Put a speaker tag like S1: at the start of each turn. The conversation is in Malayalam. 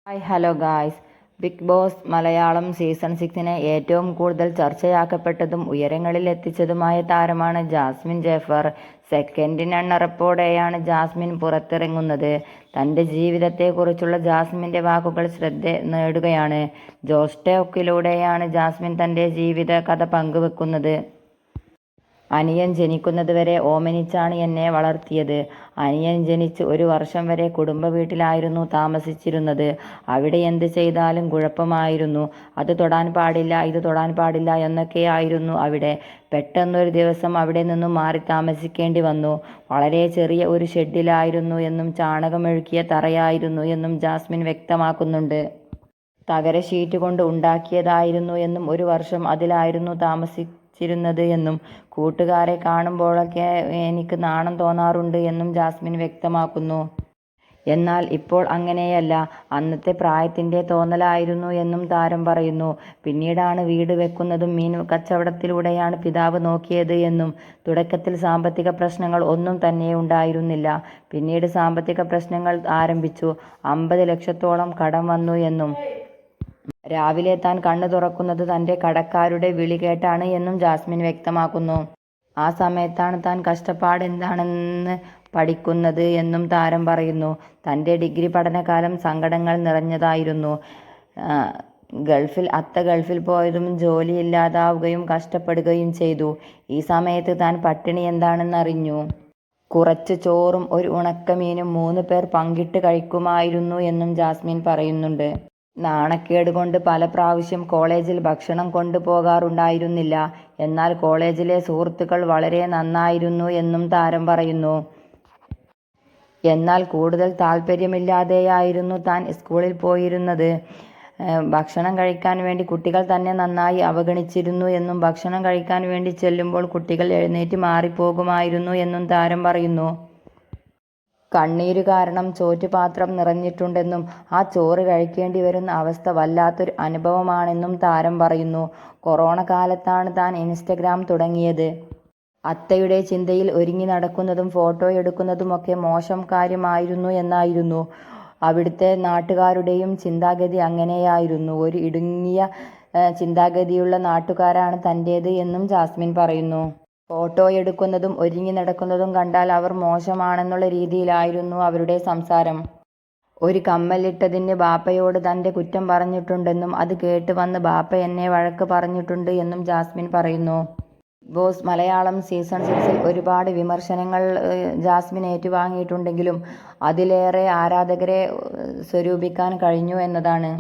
S1: Hello guys. Bigg Boss Malayalam season 6 ഏറ്റവും കൂടുതൽ ചർച്ചയാക്കപ്പെട്ടതും ഉയരങ്ങളിൽ എത്തിച്ചതുമായ താരമാണ് ജാസ്മിൻ ജാഫർ. സെക്കൻഡ് റണ്ണറപ്പോടെയാണ് ജാസ്മിൻ പുറത്തിറങ്ങുന്നത്. തൻ്റെ ജീവിതത്തെക്കുറിച്ചുള്ള ജാസ്മിൻ്റെ വാക്കുകൾ ശ്രദ്ധ നേടുകയാണ്. ജോസ് ടോക്കിലൂടെയാണ് ജാസ്മിൻ തൻ്റെ ജീവിത കഥ പങ്കുവെക്കുന്നത്. അനിയൻ ജനിക്കുന്നതുവരെ ഓമനിച്ചാണ് എന്നെ വളർത്തിയത്. അനിയൻ ജനിച്ച് 1 വർഷം വരെ കുടുംബ വീട്ടിലായിരുന്നു താമസിച്ചിരുന്നത്. അവിടെ എന്ത് ചെയ്താലും കുഴപ്പമായിരുന്നു. അത് തൊടാൻ പാടില്ല, ഇത് തൊടാൻ പാടില്ല എന്നൊക്കെയായിരുന്നു അവിടെ. പെട്ടെന്നൊരു ദിവസം അവിടെ നിന്നും മാറി താമസിക്കേണ്ടി വന്നു. വളരെ ചെറിയ ഒരു ഷെഡിലായിരുന്നു എന്നും ചാണകമൊഴുക്കിയ തറയായിരുന്നു എന്നും ജാസ്മിൻ വ്യക്തമാക്കുന്നുണ്ട്. തകര ഷീറ്റ് കൊണ്ട് ഉണ്ടാക്കിയതായിരുന്നു എന്നും 1 വർഷം അതിലായിരുന്നു താമസിച്ചിരുന്നത് എന്നും കൂട്ടുകാരെ കാണുമ്പോഴൊക്കെ എനിക്ക് നാണം തോന്നാറുണ്ട് എന്നും ജാസ്മിൻ വ്യക്തമാക്കുന്നു. എന്നാൽ ഇപ്പോൾ അങ്ങനെയല്ല, അന്നത്തെ പ്രായത്തിൻ്റെ തോന്നലായിരുന്നു എന്നും താരം പറയുന്നു. പിന്നീടാണ് വീട് വെക്കുന്നതും മീൻ കച്ചവടത്തിലൂടെയാണ് പിതാവ് നോക്കിയത് എന്നും തുടക്കത്തിൽ സാമ്പത്തിക പ്രശ്നങ്ങൾ ഒന്നും തന്നെ ഉണ്ടായിരുന്നില്ല. പിന്നീട് സാമ്പത്തിക പ്രശ്നങ്ങൾ ആരംഭിച്ചു. 50 ലക്ഷത്തോളം കടം വന്നു എന്നും രാവിലെ താൻ കണ്ണു തുറക്കുന്നത് തൻ്റെ കടക്കാരുടെ വിളി കേട്ടാണ് എന്നും ജാസ്മിൻ വ്യക്തമാക്കുന്നു. ആ സമയത്താണ് താൻ കഷ്ടപ്പാട് എന്താണെന്ന് പഠിക്കുന്നത് എന്നും താരം പറയുന്നു. തൻ്റെ ഡിഗ്രി പഠനകാലം സങ്കടങ്ങൾ നിറഞ്ഞതായിരുന്നു. അത്ത ഗൾഫിൽ പോയതും ജോലിയില്ലാതാവുകയും കഷ്ടപ്പെടുകയും ചെയ്തു. ഈ സമയത്ത് താൻ പട്ടിണി എന്താണെന്നറിഞ്ഞു. കുറച്ച് ചോറും ഒരു ഉണക്കമീനും 3 പേർ പങ്കിട്ട് കഴിക്കുമായിരുന്നു എന്നും ജാസ്മിൻ പറയുന്നുണ്ട്. നാണക്കേട് കൊണ്ട് പല പ്രാവശ്യം കോളേജിൽ ഭക്ഷണം കൊണ്ടുപോകാറുണ്ടായിരുന്നില്ല. എന്നാൽ കോളേജിലെ സുഹൃത്തുക്കൾ വളരെ നന്നായിരുന്നു എന്നും താരം പറയുന്നു. എന്നാൽ കൂടുതൽ താല്പര്യമില്ലാതെയായിരുന്നു താൻ സ്കൂളിൽ പോയിരുന്നത്. ഭക്ഷണം കഴിക്കാൻ വേണ്ടി കുട്ടികൾ തന്നെ നന്നായി അവഗണിച്ചിരുന്നു എന്നും ഭക്ഷണം കഴിക്കാൻ വേണ്ടി ചെല്ലുമ്പോൾ കുട്ടികൾ എഴുന്നേറ്റ് മാറിപ്പോകുമായിരുന്നു എന്നും താരം പറയുന്നു. കണ്ണീരു കാരണം ചോറ്റുപാത്രം നിറഞ്ഞിട്ടുണ്ടെന്നും ആ ചോറ് കഴിക്കേണ്ടി വരുന്ന അവസ്ഥ വല്ലാത്തൊരു അനുഭവമാണെന്നും താരം പറയുന്നു. കൊറോണ കാലത്താണ് താൻ ഇൻസ്റ്റഗ്രാം തുടങ്ങിയത്. അത്തയുടെ ചിന്തയിൽ ഒരുങ്ങി നടക്കുന്നതും ഫോട്ടോ എടുക്കുന്നതുമൊക്കെ മോശം കാര്യമായിരുന്നു എന്നായിരുന്നു അവിടുത്തെ നാട്ടുകാരുടെയും ചിന്താഗതി. അങ്ങനെയായിരുന്നു. ഒരു ഇടുങ്ങിയ ചിന്താഗതിയുള്ള നാട്ടുകാരാണ് തൻ്റേത് എന്നും ജാസ്മിൻ പറയുന്നു. ഫോട്ടോ എടുക്കുന്നതും ഒരുങ്ങി നടക്കുന്നതും കണ്ടാൽ അവർ മോശമാണെന്നുള്ള രീതിയിലായിരുന്നു അവരുടെ സംസാരം. ഒരു കമ്മലിട്ടതിന് ബാപ്പയോട് തൻ്റെ കുറ്റം പറഞ്ഞിട്ടുണ്ടെന്നും അത് കേട്ട് വന്ന് ബാപ്പ എന്നെ വഴക്ക് പറഞ്ഞിട്ടുണ്ട് എന്നും ജാസ്മിൻ പറയുന്നു. ബിഗ് ബോസ് മലയാളം സീസൺ 6 ഒരുപാട് വിമർശനങ്ങൾ ജാസ്മിൻ ഏറ്റുവാങ്ങിയിട്ടുണ്ടെങ്കിലും അതിലേറെ ആരാധകരെ സ്വരൂപിക്കാൻ കഴിഞ്ഞു എന്നതാണ്.